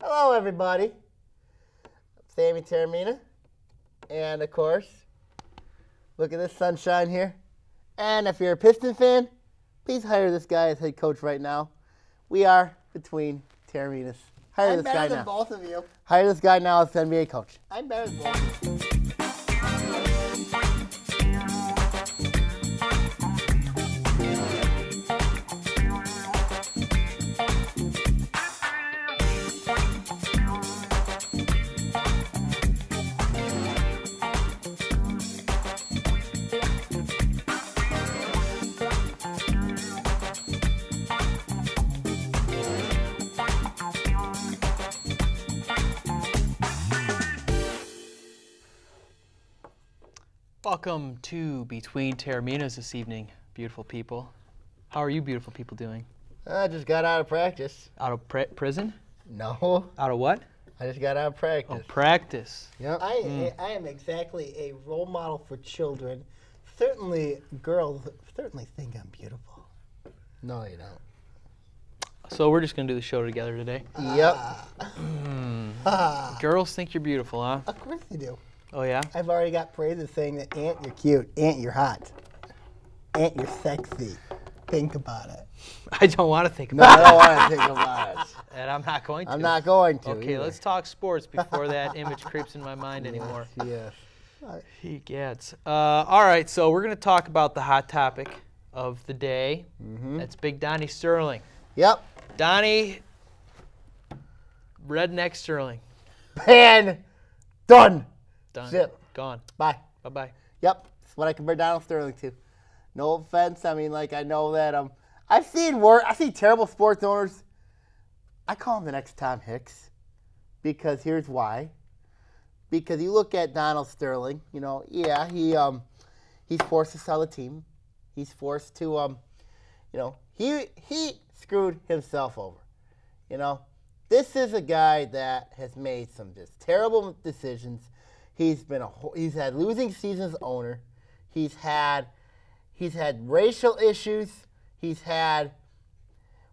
Hello, everybody. Sammy Taormina. And, of course, look at this sunshine here. And if you're a Piston fan, please hire this guy as head coach right now. We are between Taorminas. Hire this guy now. I'm better than both of you. Hire this guy now as NBA coach. I'm better than both of you. Welcome to Between Taorminas this evening, beautiful people. How are you beautiful people doing? I just got out of practice. Out of prison? No. Out of what? I just got out of practice. Oh, practice. Yep. I am exactly a role model for children. Certainly, girls certainly think I'm beautiful. No, you don't. So we're just going to do the show together today. Yep. Girls think you're beautiful, huh? Of course you do. Oh, yeah? I've already got praises saying that, Aunt, you're cute. Aunt, you're hot. Aunt, you're sexy. Think about it. I don't want to think No, about I don't want to think about it. it. And I'm not going to. I'm not going to. Okay, either. let's talk sports before that image creeps in my mind anymore. Yes. He gets. All right, so we're going to talk about the hot topic of the day. That's Big Donnie Sterling. Yep. Donnie, Redneck Sterling. Pan. Done. Done. Zip. Gone. Bye. Bye-bye. Yep. That's what I compare Donald Sterling to. No offense. I mean, like, I know that I've seen terrible sports owners. I call him the next Tom Hicks because here's why. Because you look at Donald Sterling, you know, yeah, he's forced to sell the team. He's forced to, you know, he screwed himself over. You know, this is a guy that has made some just terrible decisions. He's had losing seasons as owner. He's had racial issues.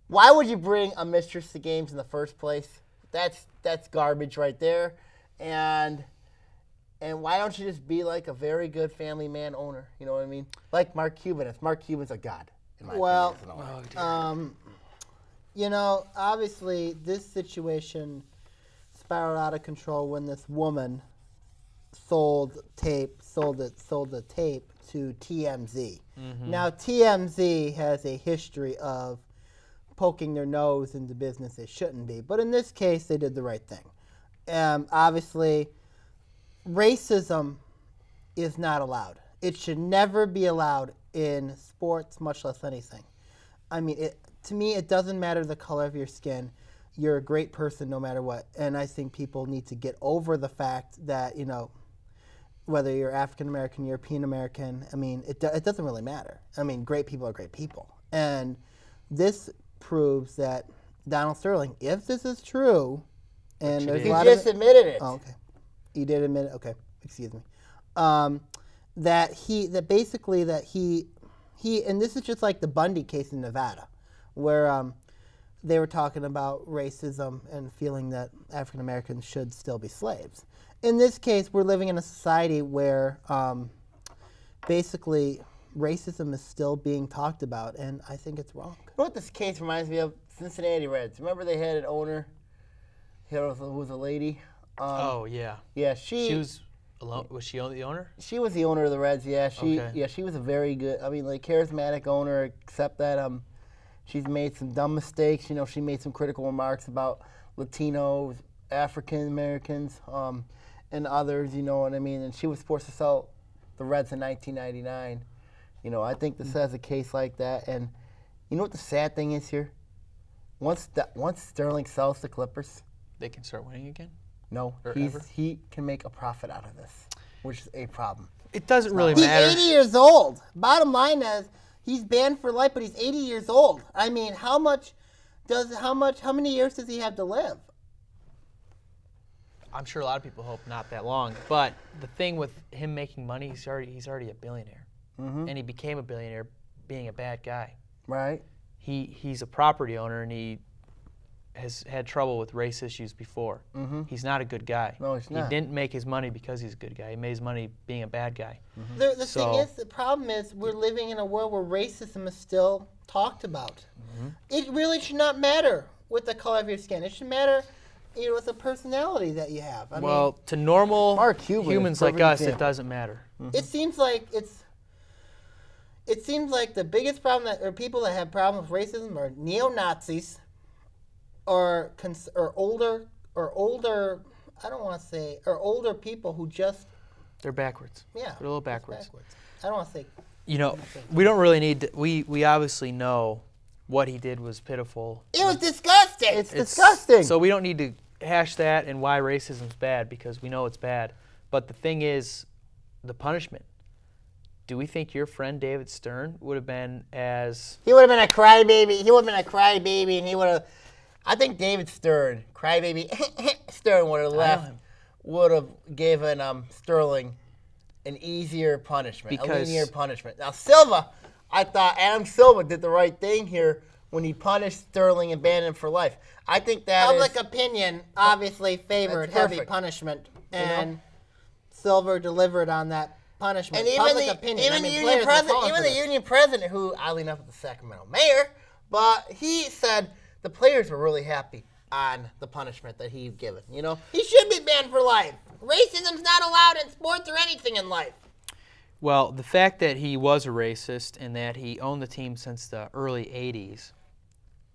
Why would you bring a mistress to games in the first place? That's garbage right there. And why don't you just be like a very good family man owner? You know what I mean? Like Mark Cuban. Mark Cuban's a god. In my opinion. You know, obviously this situation spiraled out of control when this woman sold the tape to TMZ. Now TMZ has a history of poking their nose into business they shouldn't be, but in this case they did the right thing. Obviously, racism is not allowed. It should never be allowed in sports, much less anything. I mean, to me, it doesn't matter the color of your skin. You're a great person no matter what. And I think people need to get over the fact that, you know, whether you're African American, European American, I mean, it doesn't really matter. I mean, great people are great people. And this proves that Donald Sterling, if this is true, and there's He a lot just of admitted it. Oh, okay. He did admit it. Okay, excuse me. That basically and this is just like the Bundy case in Nevada, where they were talking about racism and feeling that African Americans should still be slaves. In this case, we're living in a society where basically racism is still being talked about, and I think it's wrong. You know what this case reminds me of? Cincinnati Reds. Remember they had an owner who was a lady? Oh, yeah. Yeah, She was alone. Was she the owner? She was the owner of the Reds. Yeah, Okay. she was a very good. I mean, like charismatic owner. Except that she's made some dumb mistakes. You know, she made some critical remarks about Latinos, African Americans, and others. You know what I mean? And she was forced to sell the Reds in 1999. You know, I think this has a case like that. And you know what the sad thing is here? Once Sterling sells the Clippers, They can start winning again? no, Or he ever? can make a profit out of this, which is a problem. It doesn't really He's matter. 80 years old. Bottom line is, he's banned for life, but he's 80 years old. I mean, how many years does he have to live? I'm sure a lot of people hope not that long. But the thing with him making money, he's already a billionaire. And he became a billionaire being a bad guy. Right. He's a property owner, and he has had trouble with race issues before. He's not a good guy. No, he's not. He didn't make his money because he's a good guy. He made his money being a bad guy. The problem is we're living in a world where racism is still talked about. It really should not matter with the color of your skin. It should matter, with the personality that you have. I mean, To normal Mark Cuban humans is a like perfect us, it example. doesn't matter. it seems like the biggest problem or people that have problems with racism are neo-Nazis or older I don't want to say or older people who just They're backwards. they're They're a little backwards. I don't want to say We don't really need to, we obviously know what he did was pitiful. It was disgusting. It's It's- disgusting. So we don't need to hash that and why racism's bad because we know it's bad. But the thing is, the punishment. Do we think your friend David Stern would have been as... He would have been a crybaby. He would have been a crybaby, and he would have. I think David Stern, crybaby Stern, would have left. Would have given Sterling an easier punishment, a Because- linear punishment. Now Silva, I thought Adam Silva did the right thing here when he punished Sterling and banned him for life. I think that public is opinion obviously favored That's heavy perfect. punishment, and Silver delivered on that punishment. And even public the opinion. even I the mean, union players were president, calling even for the this. union president, who oddly enough is the Sacramento mayor, but he said the players were really happy on the punishment that he's given. He should be banned for life. Racism's not allowed in sports or anything in life. Well, the fact that he was a racist and that he owned the team since the early 80s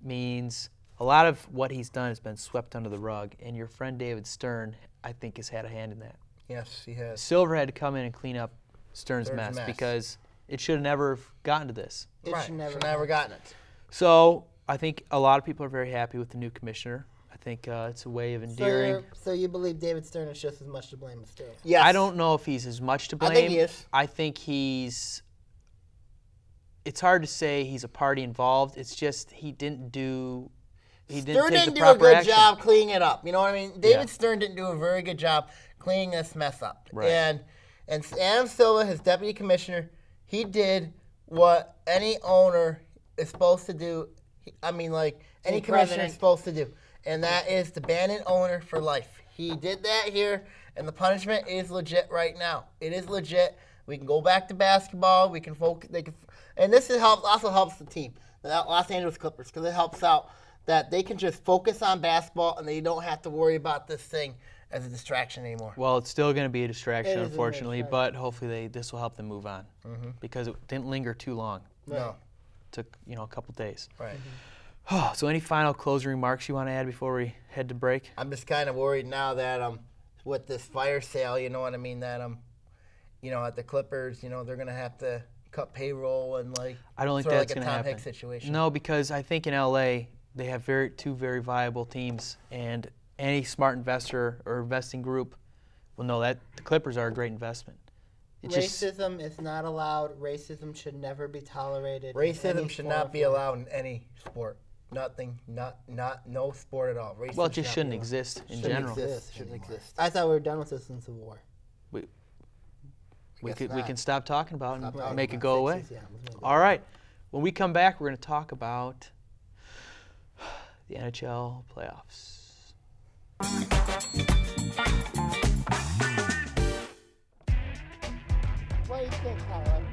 means a lot of what he's done has been swept under the rug, and your friend David Stern, I think, has had a hand in that. Yes, he has. Silver had to come in and clean up Stern's Stern's mess. because it should have never gotten to this. It should never never gotten it. So I think a lot of people are very happy with the new commissioner. I think it's a way of endearing. So you believe David Stern is just as much to blame as Sterling? Yes. I don't know if he's as much to blame. I think he is. I think he's. It's hard to say he's a party involved. It's just he didn't do. He Stern didn't take didn't the do a proper good action. job cleaning it up. You know what I mean? David Yeah. Stern didn't do a very good job cleaning this mess up. Right. And Adam Silva, his deputy commissioner, he did what any owner is supposed to do. Any Any commissioner is president. supposed to do. And that is to ban an owner for life. He did that here, and the punishment is legit right now. It is legit. We can go back to basketball. We can focus. And this also helps the team, the Los Angeles Clippers, because it helps out that they can just focus on basketball and they don't have to worry about this thing as a distraction anymore. Well, it's still going to be a distraction, It is a unfortunately, distraction. but hopefully this will help them move on because it didn't linger too long. No. Took a couple days. Right. So any final closing remarks you want to add before we head to break? I'm just kind of worried now that with this fire sale, you know what I mean, that at the Clippers, they're gonna have to cut payroll and I don't think sort of that's like a going to Tom happen. Hicks situation. No, because I think in LA they have two very viable teams, and any smart investor or investing group will know that the Clippers are a great investment. It's just Racism is not allowed. Racism should never be tolerated. in Racism any should form not of be life. allowed in any sport. Nothing, no sport at all. Racism well, it just should not shouldn't be allowed. exist in Shouldn't general. exist. Shouldn't exist. I thought we were done with this in Civil War. We guess we not. can stop talking about it Stop and talking make it about go away. 60s, yeah, let's make it All right. When we come back, we're going to talk about the NHL playoffs. What do you think, Tyler?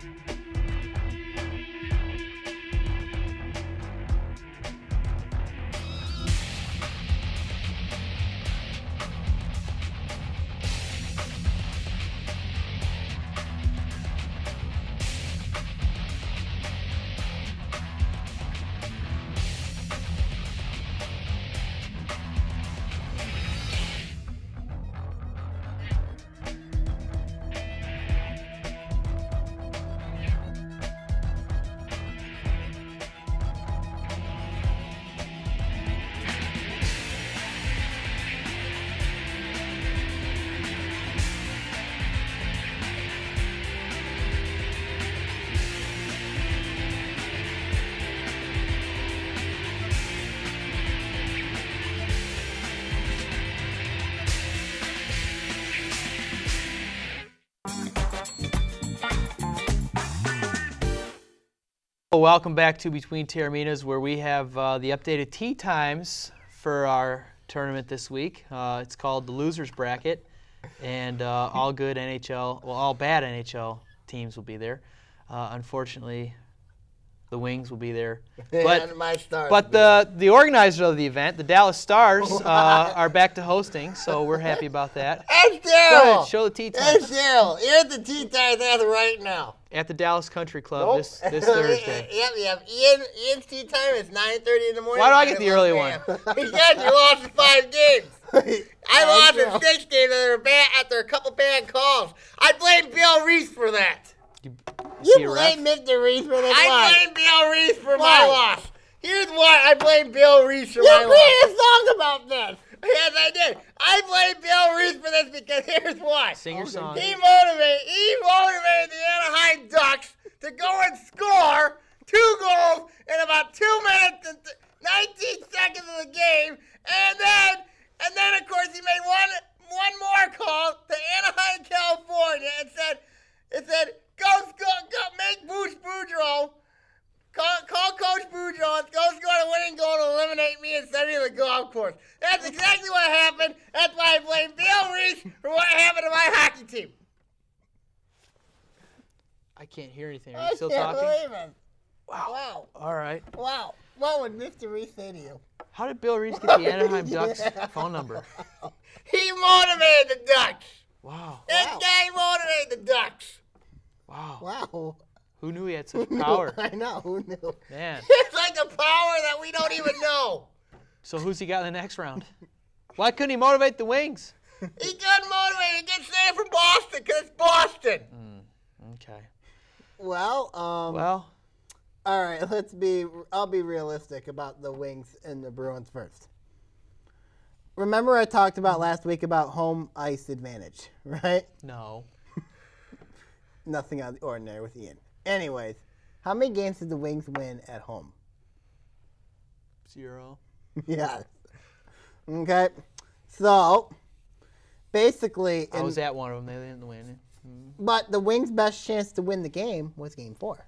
Welcome back to Between Taorminas, where we have the updated tee times for our tournament this week. It's called the Losers Bracket, and all bad NHL teams will be there. Unfortunately, the Wings will be there. And my Stars. But the organizer of the event, the Dallas Stars, are back to hosting, so we're happy about that. It's Go Daryl. ahead, show the tea time. It's Daryl. Here's the tea time as of right now. At the Dallas Country Club Nope. this Thursday. Yep. Ian's tea time is 9:30 in the morning. Why do I get the early one? Because you lost in 5 games. I lost in 6 games after a couple bad calls. I blame Bill Reese for that. See You a ref? blame Mr. Reese for this. I blame Bill Reese for Why? my loss. Here's why I blame Bill Reese for You my loss. created a song about this. Yes, I did. I blame Bill Reese for this because here's why. Sing your song. He motivated the Anaheim Ducks to go and score 2 goals in about 2 minutes and 19 seconds of the game, and then of course he made one more call to Anaheim, California, and said go make Booch Boudreaux. Call Coach Boudreaux. Go score a winning goal to eliminate me and send me to the golf course. That's exactly what happened. That's why I blame Bill Reese for what happened to my hockey team. I can't hear anything. Are I you still can't talking? believe it. Wow. All right. Wow. What would Mr. Reese say to you? How did Bill Reese get the Anaheim Ducks phone number? He motivated the Ducks. Wow. That guy motivated the Ducks. Wow. Wow. Who knew he had such power? I know. Who knew? Man. It's like a power that we don't even know. So who's he got in the next round? Why couldn't he motivate the Wings? He got motivated. He gets saved from Boston because it's Boston. Okay. Well, Well, all right. I'll be realistic about the Wings and the Bruins first. Remember I talked about last week about home ice advantage, right? no. Nothing out of the ordinary with Ian. Anyways, how many games did the Wings win at home? 0. Yes. Okay. So, basically, I was at one of them. They didn't win. but the Wings' best chance to win the game was Game 4.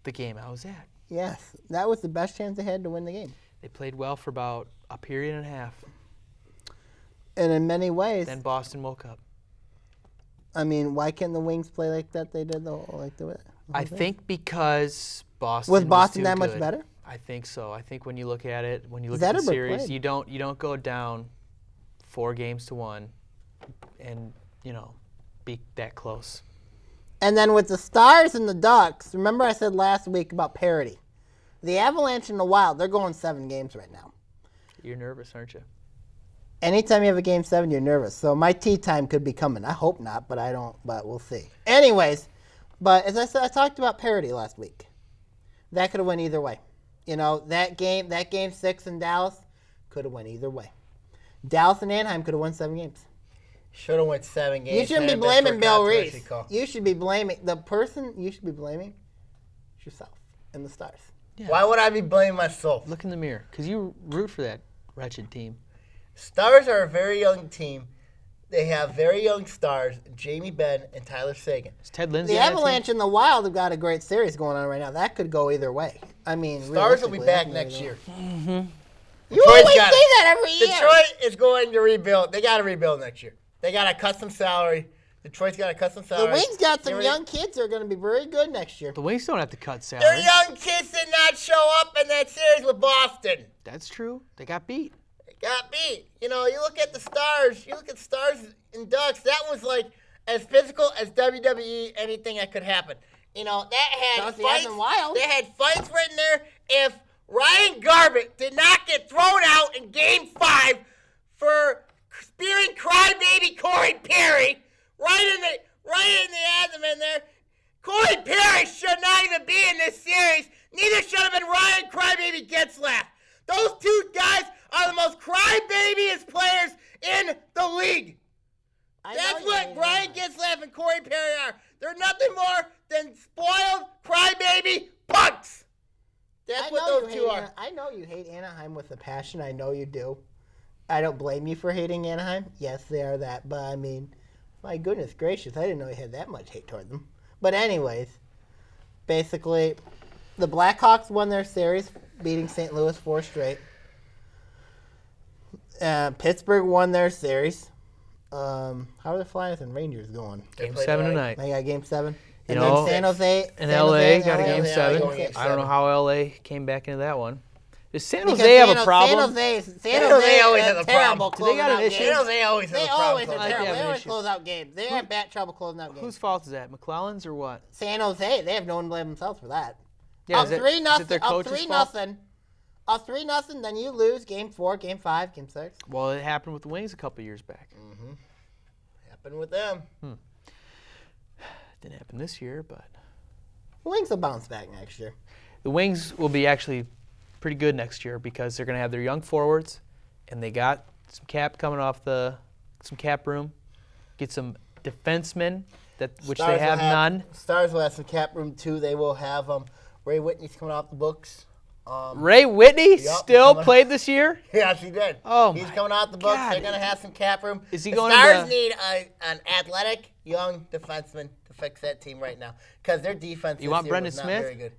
The game I was at. Yes, that was the best chance they had to win the game. They played well for about a period and a half. And in many ways, Then Boston woke up. I mean, why can't the Wings play like that? They did I think because Boston was Boston too that much good. better? I think so. I think when you look at it, when you look Zetterberg at the series, played. you don't go down 4-1 and be that close. And then with the Stars and the Ducks, remember I said last week about parity. The Avalanche and the Wild, they're going 7 games right now. You're nervous, aren't you? Anytime you have a Game 7, you're nervous. So my tea time could be coming. I hope not, but I don't. But we'll see. Anyways, but as I said, I talked about parity last week. That could have went either way. That game 6 in Dallas could have went either way. Dallas and Anaheim could have won 7 games. Should have went 7 games. You shouldn't be Hadn't been for blaming a Bill controversy Reese. call. You should be blaming the person. You should be blaming yourself and the Stars. Yeah. Why would I be blaming myself? Look in the mirror, because you root for that wretched team. Stars are a very young team. They have very young stars, Jamie Benn and Tyler Seguin. Is Ted Lindsay The on that team? Avalanche and the Wild have got a great series going on right now. That could go either way. I mean, Stars will be realistically, back that next could go year. You always say got it. that every year. Detroit is going to rebuild. They got to rebuild next year. They got a custom salary. Detroit's got a custom The salary. Wings got some They- young kids that are going to be very good next year. The Wings don't have to cut Their salary. young kids did not show up in that series with Boston. That's true. They got beat. They got beat. You look at the Stars. You look at Stars and Ducks. That was like as physical as WWE anything that could happen. That had Chelsea fights. and Wild. They had fights written there. If Ryan Garbett did not get thrown out in Game 5 for spearing crybaby Corey Perry right in the abdomen there, Corey Perry should not even be in this series. Neither should have been Ryan Crybaby Getzlaf. Those 2 guys are the most crybabiest players in the league. That's what Ryan Getzlaf and Corey Perry are. They're nothing more than spoiled crybaby punks. That's what those 2 are. I know you hate Anaheim with a passion. I know you do. I don't blame you for hating Anaheim. Yes, they are that. But, I mean, my goodness gracious, I didn't know you had that much hate toward them. But anyways, basically, the Blackhawks won their series, beating St. Louis 4 straight. Pittsburgh won their series. How are the Flyers and Rangers going? Game 7 tonight. They got Game 7. You And know, then San Jose And LA got a LA. Game LA 7. going Game I don't know 7. how LA came back into that one. Does San Because Jose have a problem? San Jose always has has a terrible problem. Do they got an closing out issue? games. San Jose always has They a problem. always have Like terrible. they have They an always issue. close out games. They have bad trouble closing out games. Whose fault is that? McClellan's or what? San Jose, they have no one to blame themselves for that. Yeah, Up is it- 3 is it nothing. their Up coach's 3 fault? nothing. Up 3 nothing. Then you lose Game 4, Game 5, Game 6. Well, it happened with the Wings a couple years back. Happened with them. Didn't happen this year, but Wings will bounce back next year. the Wings will be actually pretty good next year because they're going to have their young forwards, and they got some cap coming off some cap room. Get some defensemen which Stars they have will none. Stars will have some cap room too. They will have Ray Whitney's coming off the books. Ray Whitney Yup, still coming- played this year. Yes, he did. Oh, he's my coming out the books. God. They're gonna have some cap room. Is he the going Stars into- need an athletic young defenseman to fix that team right now because their defense. You this want year Brendan was not Smith? Very good.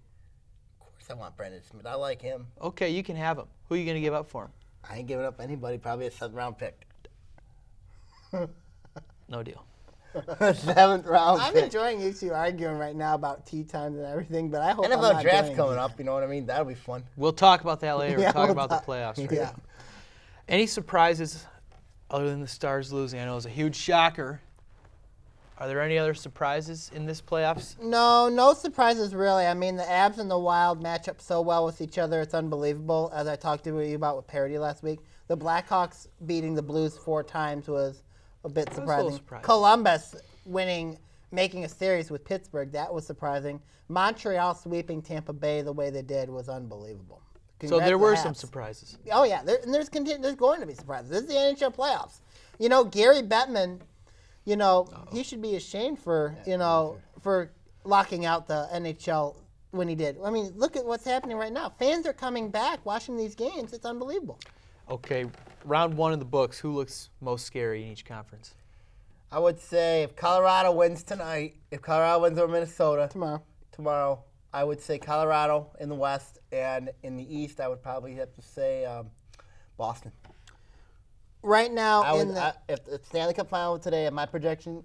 Of course, I want Brendan Smith. I like him. Okay, you can have him. Who are you going to give up for him? I ain't giving up anybody. Probably a 7th-round pick. No deal. 7th round. I'm pick. enjoying you two arguing right now about tea times and everything, but I hope I'm NFL not draft's joining coming you. up. You know what I mean? That'll be fun. We'll talk about that later. Yeah, We'll talk we'll about talk- the playoffs. Right? Yeah. Any surprises other than the Stars losing? I know it was a huge shocker. Are there any other surprises in this playoffs? No surprises really. I mean, the Abs and the Wild match up so well with each other, it's unbelievable. As I talked to you about with Parody last week, the Blackhawks beating the Blues 4 times was a bit was a little surprising. surprising. Columbus making a series with Pittsburgh, that was surprising. Montreal sweeping Tampa Bay the way they did was unbelievable. So Congrats there to were the some Habs. surprises. Oh yeah, there's going to be surprises. This is the NHL playoffs. You know, Gary Bettman, you know, he should be ashamed for for locking out the NHL when he did. I mean, look at what's happening right now. Fans are coming back watching these games. It's unbelievable. Okay, round 1 in the books. Who looks most scary in each conference? I would say if Colorado wins tonight, if Colorado wins over Minnesota Tomorrow. I would say Colorado in the West, and in the East, I would probably have to say Boston. Right now If the Stanley Cup final today, at my projection,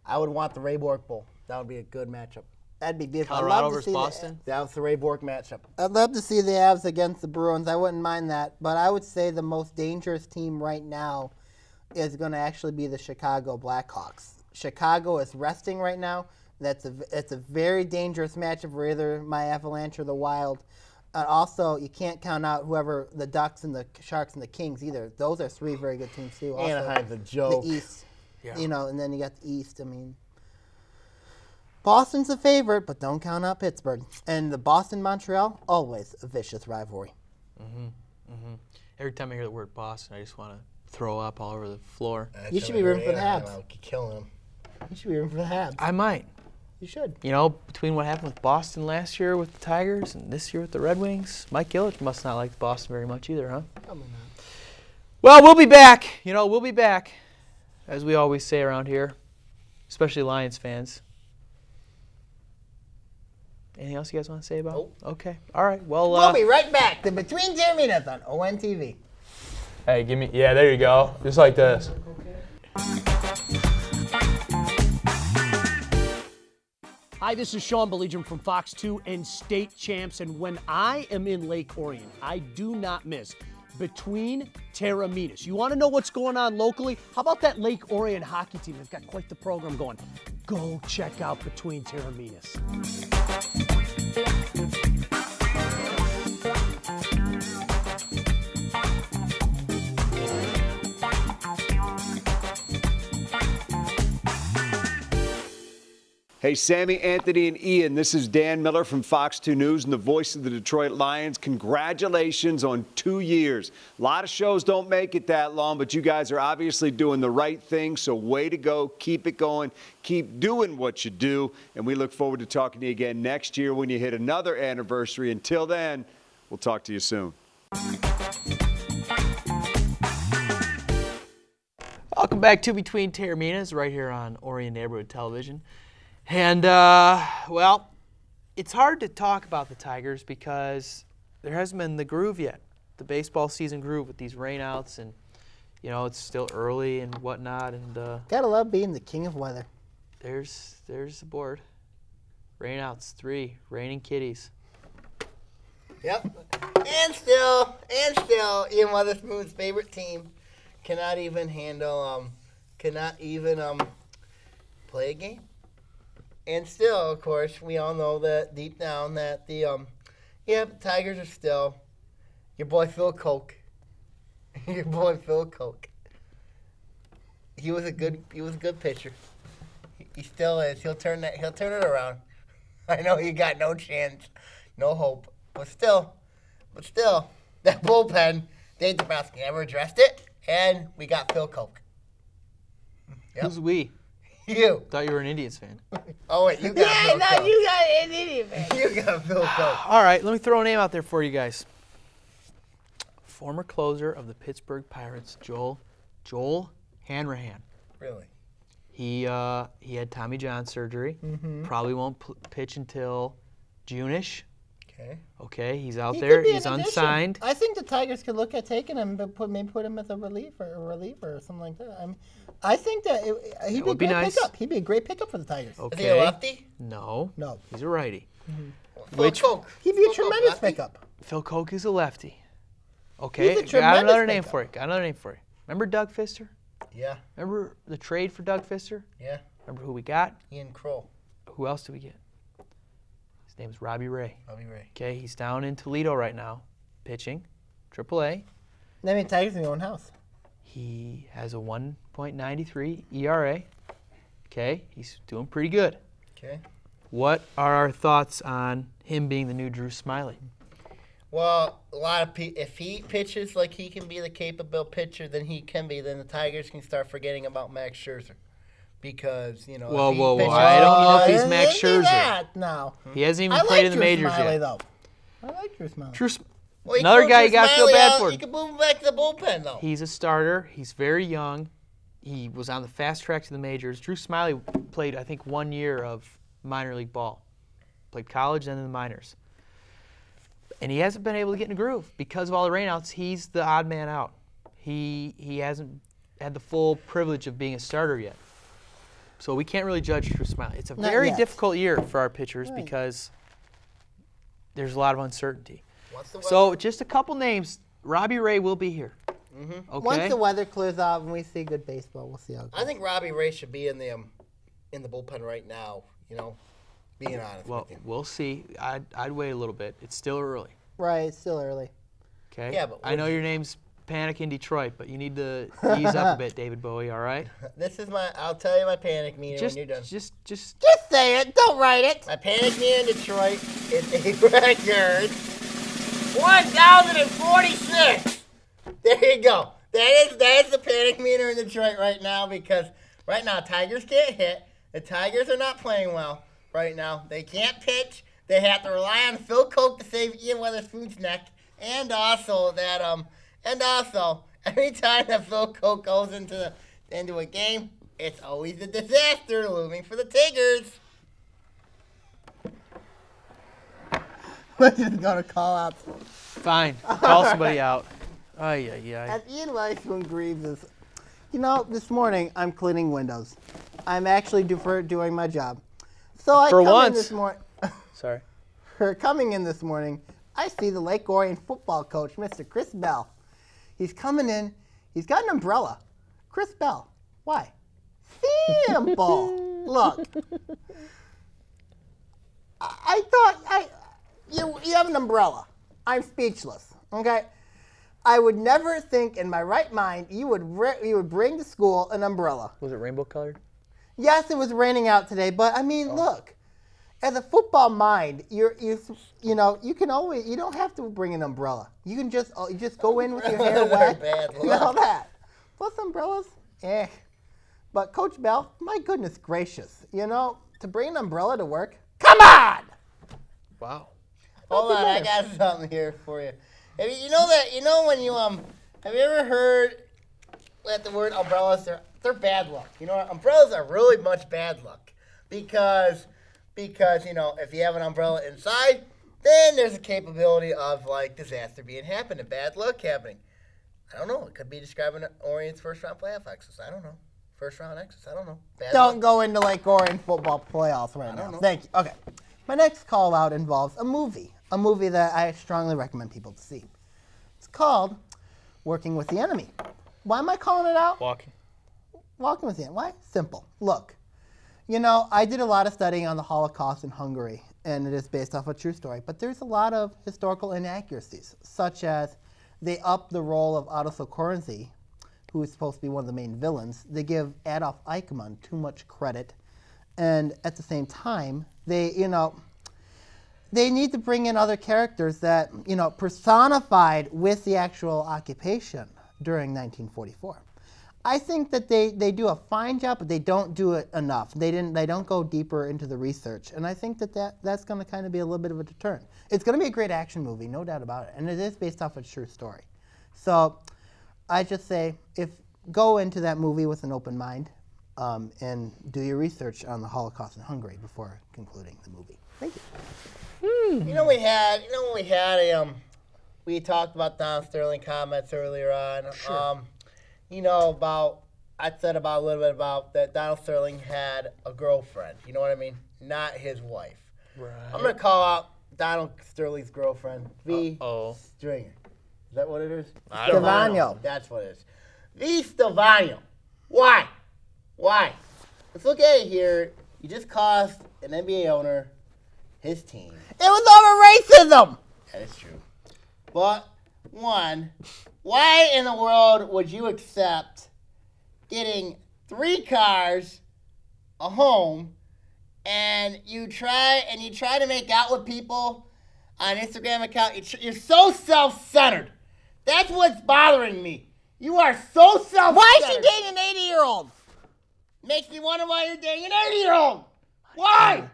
I would want the Ray Bork Bowl. That would be a good matchup. that'd be beautiful. Colorado I'd love to versus see Boston? That was the Ray Bork matchup. I'd love to see the Avs against the Bruins. I wouldn't mind that, but I would say the most dangerous team right now is going to actually be the Chicago Blackhawks. Chicago is resting right now. It's a very dangerous matchup for either my Avalanche or the Wild. Also, you can't count out whoever the Ducks and the Sharks and the Kings either. Those are 3 very good teams too. Also, Anaheim's a joke. the East, Yeah. you know, and then you got the East. I mean, Boston's a favorite, but don't count out Pittsburgh. And the Boston-Montreal, always a vicious rivalry. Every time I hear the word Boston, I just want to throw up all over the floor. You should be rooting for the Habs. I'll be killing them. You should be rooting for the Habs. I might. You should. You know, between what happened with Boston last year with the Tigers and this year with the Red Wings, Mike Ilitch must not like Boston very much either, huh? Probably not. Well, we'll be back. You know, we'll be back, as we always say around here, especially Lions fans. Anything else you guys want to say about? Nope. Okay. All right. Well, We'll be right back to Between Taorminas on ONTV. Hey, give me, yeah, there you go. Just like this. Hi, this is Sean Belligian from Fox 2 and State Champs, and when I am in Lake Orion, I do not miss Between Taorminas. You want to know what's going on locally? How about that Lake Orion hockey team? They've got quite the program going. Go check out Between Taorminas. Hey, Sammy, Anthony, and Ian, this is Dan Miller from Fox 2 News and the voice of the Detroit Lions. Congratulations on 2 years. A lot of shows don't make it that long, but you guys are obviously doing the right thing, so way to go. Keep it going. Keep doing what you do, and we look forward to talking to you again next year when you hit another anniversary. Until then, we'll talk to you soon. welcome back to Between Taorminas right here on Orion Neighborhood Television. And, well, it's hard to talk about the Tigers because there hasn't been the groove yet, the baseball season groove with these rainouts and you know, it's still early and whatnot, and Gotta love being the king of weather. there's the board. Rainouts 3, raining kitties. Yep. And still, Ian Weatherspoon's favorite team cannot even play a game. And still, of course, we all know that deep down that the Tigers are still your boy Phil Koch. Your boy Phil Koch. He was a good pitcher. He still is. He'll turn it around. I know he got no chance, no hope. But still, that bullpen, Dave Dombrowski never addressed it, and we got Phil Koch. Yep. Who's we? You. Thought you were an Indians fan. Oh, wait, you got Phil Koch. you got an Indian man. You got Phil Koch. All right, let me throw a name out there for you guys. Former closer of the Pittsburgh Pirates, Joel Hanrahan. Really? He had Tommy John surgery. Probably won't pitch until June-ish. Okay. Okay, he's out He there. could be He's an addition. unsigned. I think the Tigers could look at taking him, but maybe put him as a reliever or something like that. I mean, I think that he'd be a would be great nice. pickup. He'd be a great pickup for the Tigers. Is he a Okay. lefty? No, No, he's a righty. Phil Koch. he'd be a Phil Koch, tremendous lefty? pickup. Phil Koch is a lefty. Okay, He's a got tremendous another name pickup. for you. Got another name for you. Remember Doug Fister? Yeah. Remember the trade for Doug Fister? Yeah. Remember who we got? Ian Kroll. Who else did we get? His name's Robbie Ray. Robbie Ray. Okay, he's down in Toledo right now, pitching, AAA. That means Tigers in their own house. He has a 1.93 ERA. Okay, he's doing pretty good. Okay. What are our thoughts on him being the new Drew Smiley? Well, a lot of if he pitches like he can be the capable pitcher then he can be, then the Tigers can start forgetting about Max Scherzer. Because, you know, Whoa, if he whoa, whoa. pitches, I don't know if he's Didn't Max think of Scherzer. that, no. He hasn't even I played like in the Drew majors Smiley, yet. though. I like Drew Smiley. Well, Another can guy move you got to feel Smiley bad out, for. You can move him back to the bullpen, though. He's a starter. He's very young. He was on the fast track to the majors. Drew Smiley played, I think, 1 year of minor league ball. Played college and then the minors. And he hasn't been able to get in a groove. Because of all the rainouts, he's the odd man out. He hasn't had the full privilege of being a starter yet. So we can't really judge Drew Smiley. It's a Not very yet. difficult year for our pitchers Right. because there's a lot of uncertainty. Once the So just a couple names. Robbie Ray will be here. Okay. Once the weather clears out and we see good baseball, we'll see how it goes. I think Robbie Ray should be in the bullpen right now, you know, being honest Well, with you. we'll see. I'd wait a little bit. It's still early. Right, it's still early. Okay. Yeah, but I know your name's Panic in Detroit, but you need to ease up a bit, David Bowie. All right. This is I'll tell you my panic meter Just, when you're done. just. Just say it. Don't write it. My panic meter in Detroit is a record 1,046. There you go. That is the panic meter in Detroit right now because right now Tigers can't hit. The Tigers are not playing well right now. They can't pitch. They have to rely on Phil Koch to save Ian Weatherspoon's neck, and also every time that Phil Koch goes into a game, it's always a disaster looming for the Tigers. We're just going to call out. Fine. Call somebody out. Ay, ay, ay. As Ian Weatherspoon grieves this, this morning I'm cleaning windows. I'm actually doing my job. So I For come in once. this morning. Sorry. Coming in this morning, I see the Lake Orion football coach, Mr. Chris Bell. He's coming in. He's got an umbrella. Chris Bell. Why? Simple. Look. I thought you have an umbrella. I'm speechless. Okay. I would never think in my right mind you would bring to school an umbrella. Was it rainbow colored? Yes, it was raining out today, but I mean, look. As a football mind, you can always, you don't have to bring an umbrella. You can just go in with your hair wet and all that. Plus umbrellas, But Coach Bell, my goodness gracious, to bring an umbrella to work, come on! Wow. Hold on, I got something here for you. Have you ever heard that the word umbrellas, they're bad luck. You know what? Umbrellas are really much bad luck because if you have an umbrella inside, then there's a capability of disaster being happening, bad luck happening. I don't know. It could be describing Orion's first-round playoff exits. I don't know. First-round exits. I don't know. Don't go into Lake Orion football playoffs right now. know. Thank you. Okay. My next call-out involves a movie that I strongly recommend people to see. It's called Working with the Enemy. Why am I calling it out? Walking. Walking with the Enemy. Why? Simple. Look, I did a lot of studying on the Holocaust in Hungary, and it is based off a true story. But there's a lot of historical inaccuracies, such as they upped the role of Otto Skorzeny, who is supposed to be one of the main villains. They give Adolf Eichmann too much credit, and at the same time, they need to bring in other characters that personified with the actual occupation during 1944. I think that they do a fine job, but they don't do it enough. They don't go deeper into the research, and I think that's going to kind of be a little bit of a deterrent. It's going to be a great action movie, no doubt about it, and it is based off a true story. So I just say, go into that movie with an open mind, and do your research on the Holocaust in Hungary before concluding the movie. Thank you. We talked about Don Sterling comments earlier on. Sure. I said about a little bit about that Donald Sterling had a girlfriend. You know what I mean? Not his wife. Right. I'm going to call out Donald Sterling's girlfriend, V. Uh-oh. Stringer. Is that what it is? I don't know. That's what it is. V. Stilvano. Why? Let's look at it here. You just cost an NBA owner his team. It was over racism! That is true. But, one, why in the world would you accept getting 3 cars, a home, and you try to make out with people on an Instagram account? You're so self-centered. That's what's bothering me. You are so self-centered. Why is she dating an 80-year-old? Makes me wonder why you're dating an 80-year-old. Why?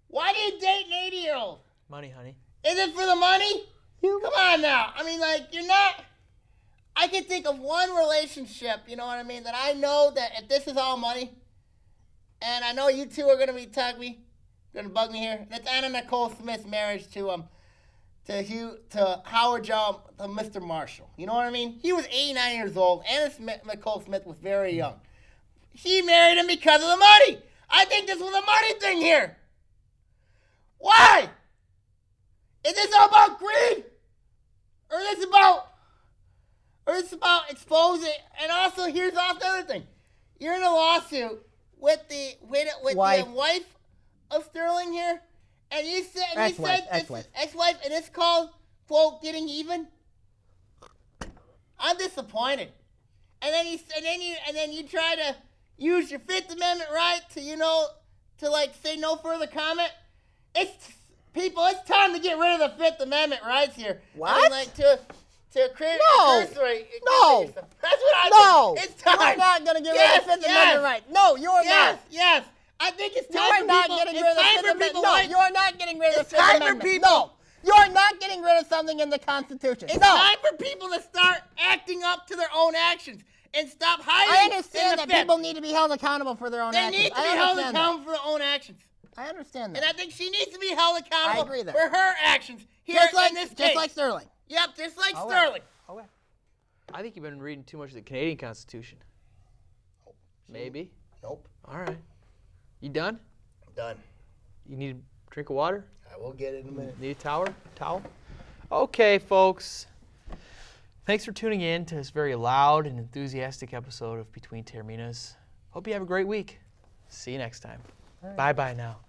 Why do you date an 80-year-old? Money, honey. Is it for the money? Come on now. I mean, you're not. I can think of one relationship, you know what I mean, that I know that if this is all money, and I know you two are going to be going to bug me here, and it's Anna Nicole Smith's marriage to Howard John, to Mr. Marshall. You know what I mean? He was 89 years old. Anna Nicole Smith was very young. She married him because of the money. I think this was a money thing here. Why? Is this all about greed? Or is this about exposing? And also, here's the other thing. You're in a lawsuit with the wife of Sterling here, and you said Ex-wife. ex-wife, and it's called, quote, getting even. I'm disappointed. And then you try to use your Fifth Amendment right to say no further comment. It's time to get rid of the Fifth Amendment rights here. What? I mean, to create No. cursory. No. That's what I think. It's time. You're not going to get rid of the Fifth Amendment right. No, you're not. Yes. I think it's time You're for not people. getting rid of the It's time Fifth for Amendment. people. No, like- you're not getting rid of the It's Fifth time for Amendment. people. No, you're not getting rid of something in the Constitution. It's no. time for people to start acting up to their own actions and stop hiding. I understand in that the people need to be held accountable for their own They actions. need to I be held understand accountable for their own actions. that. I understand And that. I think she needs to be held accountable I agree there. for her actions here in this case. Just like Sterling. Yep, just like Okay. Sterling. Okay. I think you've been reading too much of the Canadian Constitution. Maybe. Nope, All right. You done? I'm done. You need a drink of water? I will get it in a minute. Need a towel? Okay, folks. Thanks for tuning in to this very loud and enthusiastic episode of Between Taorminas. Hope you have a great week. See you next time. Bye-bye now.